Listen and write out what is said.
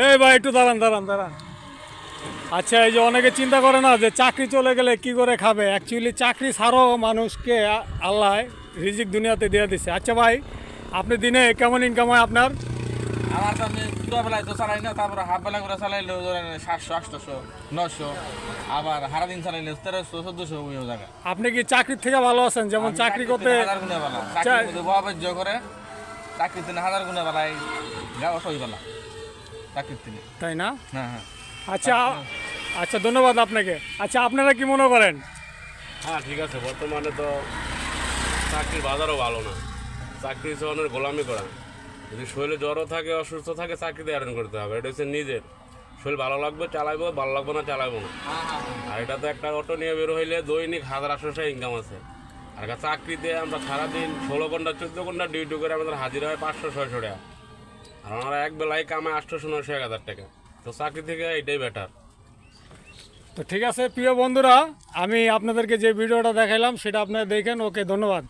এই ভাই একটু দাঁড়ান দাঁড়ান দাঁড়ান। আচ্ছা, এই যে অনেকে চিন্তা করে না যে চাকরি চলে গেলে কি করে খাবে, অ্যাকচুয়ালি চাকরি ছাড়াও মানুষকে আল্লাহ রিজিক দুনিয়াতে দিয়ে দিচ্ছে। আচ্ছা ভাই, আপনি দিনে কেমন ইনকাম হয় আপনার? আমার তো আমি পুরো বেলায় তো চালাই না, তারপরে হাফ বেলা করে চালাইলেও ধরেন 700, 800, 900, আবার সারা দিন চালাইলে 1300, 1400 ওই জায়গা। আপনি কি চাকরির থেকে ভালো আছেন? যেমন আমি চাকরি করতে হাজার গুণে বেলা চাকরির মধ্যে বহাবাজ্য করে, চাকরির দিনে হাজার গুণে বেলায় গাও সই বেলা চাকরির দিনে। তাই না? হ্যাঁ হ্যাঁ। আচ্ছা আচ্ছা, ধন্যবাদ আপনাকে। আচ্ছা, আপনারা কি মনে করেন? হ্যাঁ ঠিক আছে, বর্তমানে তো চাকরির বাজারও ভালো না। চাকরি হচ্ছে অনেক গোলামি করা। যদি শরীরে জ্বরও থাকে, অসুস্থ থাকে, চাকরিতে অ্যাটেন্ড করতে হবে। এটা হচ্ছে নিজের শরীর ভালো লাগবে চালাইবো, ভালো লাগবে না চালাইবো না। আর এটা তো একটা অটো নিয়ে বের হইলে দৈনিক 1800 ইনকাম আছে। আর একটা চাকরিতে আমরা সারাদিন 16 ঘন্টা 14 ঘন্টা ডিউটি করে আমাদের হাজিরা হয় 500-600 টাকা। আর আমরা এক বেলায় কামায় 800-900-1000 টাকা। তো চাকরি থেকে এটাই বেটার। তো ঠিক আছে প্রিয় বন্ধুরা, আমি আপনাদেরকে যে ভিডিওটা দেখাইলাম সেটা আপনারা দেখেন। ওকে, ধন্যবাদ।